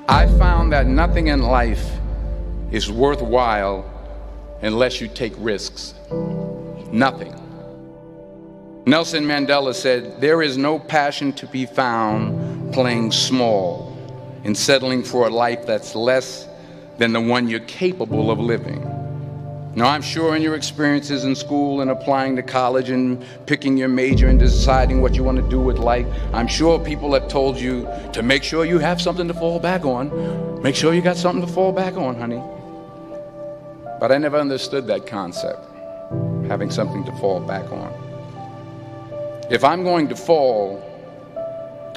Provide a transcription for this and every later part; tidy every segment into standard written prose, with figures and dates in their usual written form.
I found that nothing in life is worthwhile unless you take risks. Nothing. Nelson Mandela said, "There is no passion to be found playing small and settling for a life that's less than the one you're capable of living." Now, I'm sure in your experiences in school and applying to college and picking your major and deciding what you want to do with life, I'm sure people have told you to make sure you have something to fall back on. Make sure you got something to fall back on, honey. But I never understood that concept, having something to fall back on. If I'm going to fall,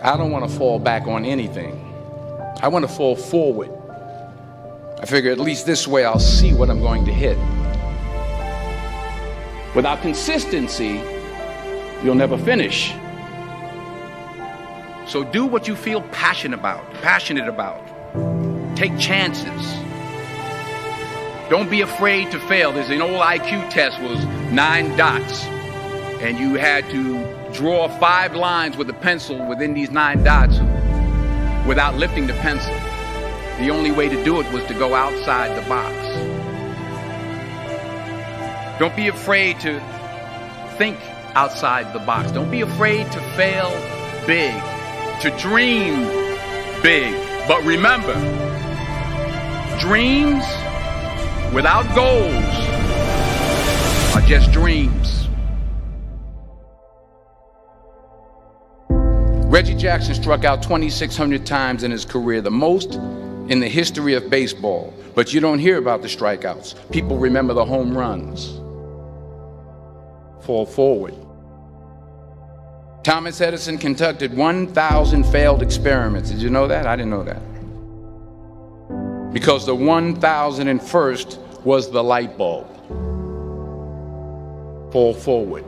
I don't want to fall back on anything. I want to fall forward. I figure at least this way I'll see what I'm going to hit. Without consistency, you'll never finish. So do what you feel passionate about. Take chances. Don't be afraid to fail. There's an old IQ test was 9 dots, and you had to draw 5 lines with a pencil within these 9 dots without lifting the pencil. The only way to do it was to go outside the box. Don't be afraid to think outside the box. Don't be afraid to fail big, to dream big. But remember, dreams without goals are just dreams. Reggie Jackson struck out 2,600 times in his career, the most in the history of baseball. But you don't hear about the strikeouts. People remember the home runs. Fall forward. Thomas Edison conducted 1,000 failed experiments. Did you know that? I didn't know that. Because the 1,001st was the light bulb. Fall forward.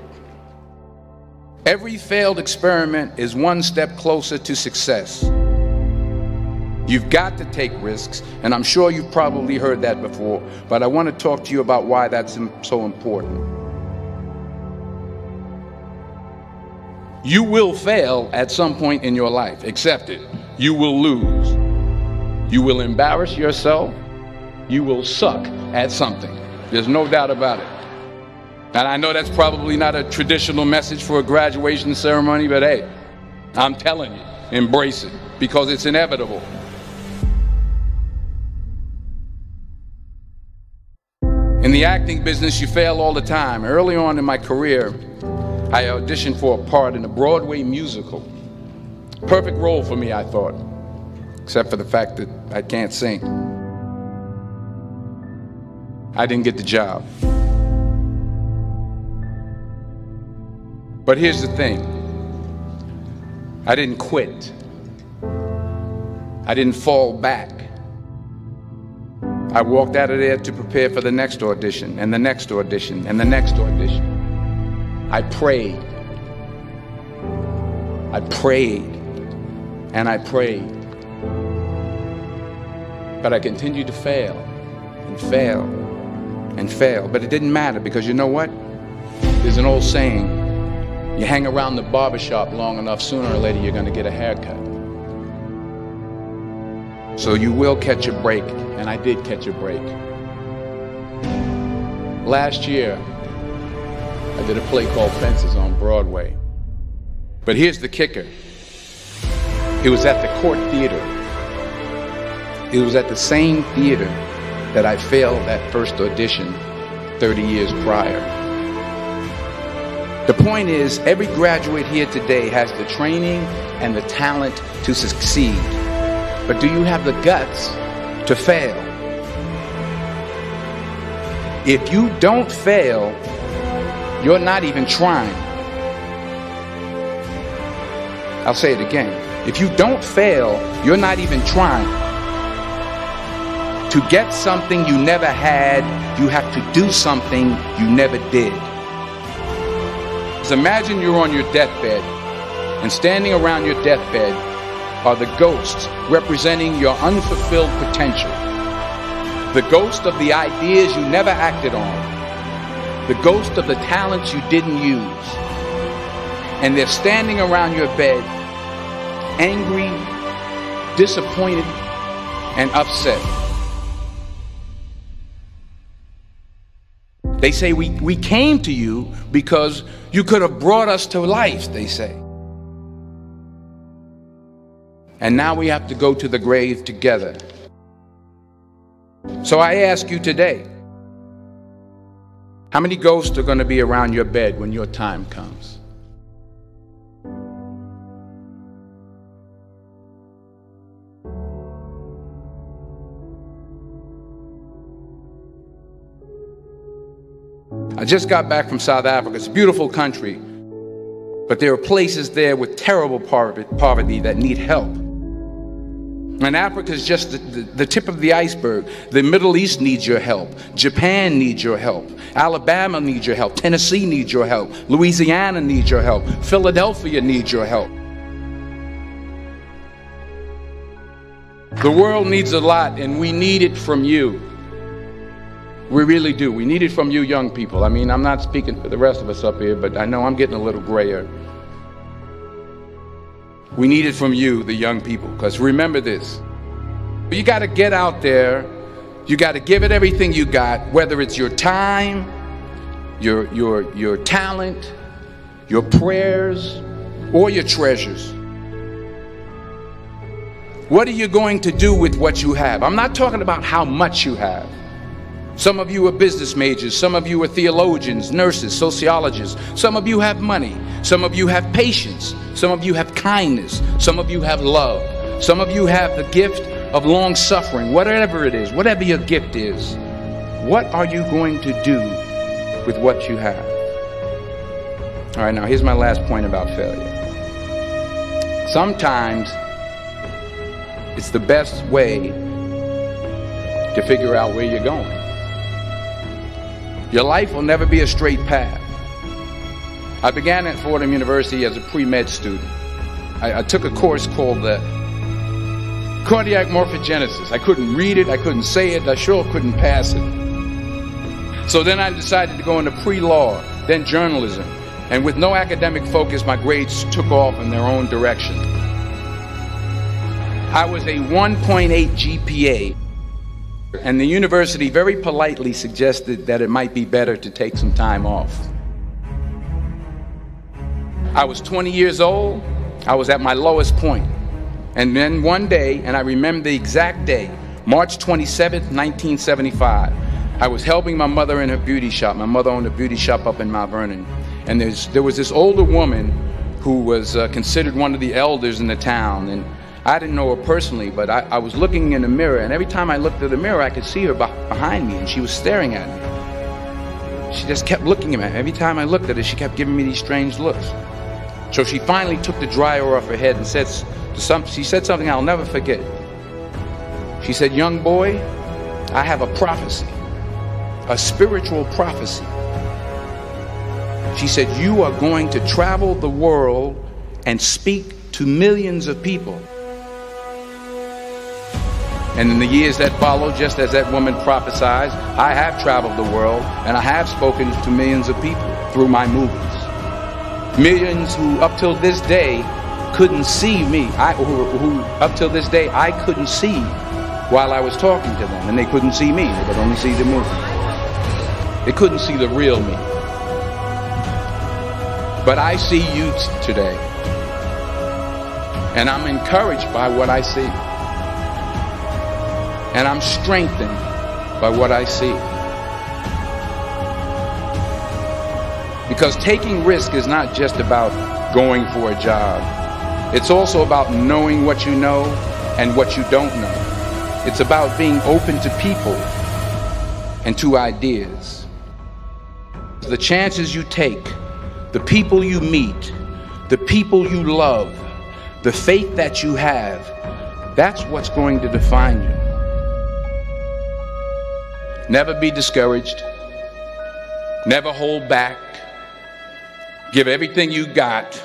Every failed experiment is one step closer to success. You've got to take risks, and I'm sure you've probably heard that before, but I want to talk to you about why that's so important. You will fail at some point in your life. Accept it. You will lose. You will embarrass yourself. You will suck at something. There's no doubt about it. And I know that's probably not a traditional message for a graduation ceremony, but hey, I'm telling you, embrace it, because it's inevitable. In the acting business, you fail all the time. Early on in my career, I auditioned for a part in a Broadway musical. Perfect role for me, I thought, except for the fact that I can't sing. I didn't get the job. But here's the thing. I didn't quit. I didn't fall back. I walked out of there to prepare for the next audition, and the next audition, and the next audition. I prayed. I prayed. And I prayed. But I continued to fail, and fail, and fail. But it didn't matter, because you know what? There's an old saying, you hang around the barbershop long enough, sooner or later you're going to get a haircut. So you will catch a break, and I did catch a break. Last year, I did a play called Fences on Broadway. But here's the kicker. It was at the Court Theater. It was at the same theater that I failed that first audition 30 years prior. The point is, every graduate here today has the training and the talent to succeed. But do you have the guts to fail? If you don't fail, you're not even trying. I'll say it again. If you don't fail, you're not even trying. To get something you never had, you have to do something you never did. So imagine you're on your deathbed, and standing around your deathbed are the ghosts representing your unfulfilled potential. The ghost of the ideas you never acted on. The ghost of the talents you didn't use. And they're standing around your bed, angry, disappointed, and upset. They say we came to you because you could have brought us to life, they say. And now we have to go to the grave together. So I ask you today, how many ghosts are going to be around your bed when your time comes? I just got back from South Africa. It's a beautiful country, but there are places there with terrible poverty that need help. And Africa is just the tip of the iceberg. The Middle East needs your help. Japan needs your help. Alabama needs your help. Tennessee needs your help. Louisiana needs your help. Philadelphia needs your help. The world needs a lot, and we need it from you. We really do. We need it from you young people. I mean, I'm not speaking for the rest of us up here, but I know I'm getting a little grayer. We need it from you, the young people, because remember this. You got to get out there. You got to give it everything you got, whether it's your time, your talent, your prayers, or your treasures. What are you going to do with what you have? I'm not talking about how much you have. Some of you are business majors. Some of you are theologians, nurses, sociologists. Some of you have money. Some of you have patience. Some of you have kindness. Some of you have love. Some of you have the gift of long suffering. Whatever it is, whatever your gift is, what are you going to do with what you have? All right, now here's my last point about failure. Sometimes it's the best way to figure out where you're going. Your life will never be a straight path. I began at Fordham University as a pre-med student. I took a course called the Cardiac Morphogenesis. I couldn't read it, I couldn't say it, I sure couldn't pass it. So then I decided to go into pre-law, then journalism. And with no academic focus, my grades took off in their own direction. I was a 1.8 GPA. And the university very politely suggested that it might be better to take some time off. I was 20 years old. I was at my lowest point. And then one day, and I remember the exact day, March 27th, 1975, I was helping my mother in her beauty shop. My mother owned a beauty shop up in Mount Vernon. And there was this older woman who was considered one of the elders in the town. And I didn't know her personally, but I was looking in the mirror, and every time I looked at the mirror, I could see her behind me, and she was staring at me. She just kept looking at me. Every time I looked at her, she kept giving me these strange looks. So she finally took the dryer off her head and she said something I'll never forget. She said, "Young boy, I have a prophecy, a spiritual prophecy." She said, "You are going to travel the world and speak to millions of people." And in the years that followed, just as that woman prophesied, I have traveled the world and I have spoken to millions of people through my movies. Millions who up till this day couldn't see me, who up till this day I couldn't see while I was talking to them, and they couldn't see me, they could only see the movie. They couldn't see the real me. But I see you today, and I'm encouraged by what I see. And I'm strengthened by what I see. Because taking risk is not just about going for a job. It's also about knowing what you know and what you don't know. It's about being open to people and to ideas. The chances you take, the people you meet, the people you love, the faith that you have, that's what's going to define you. Never be discouraged. Never hold back. Give everything you got.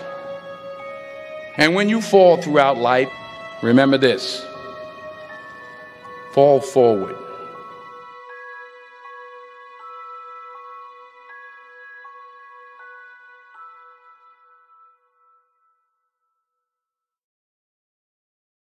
And when you fall throughout life, remember this: fall forward.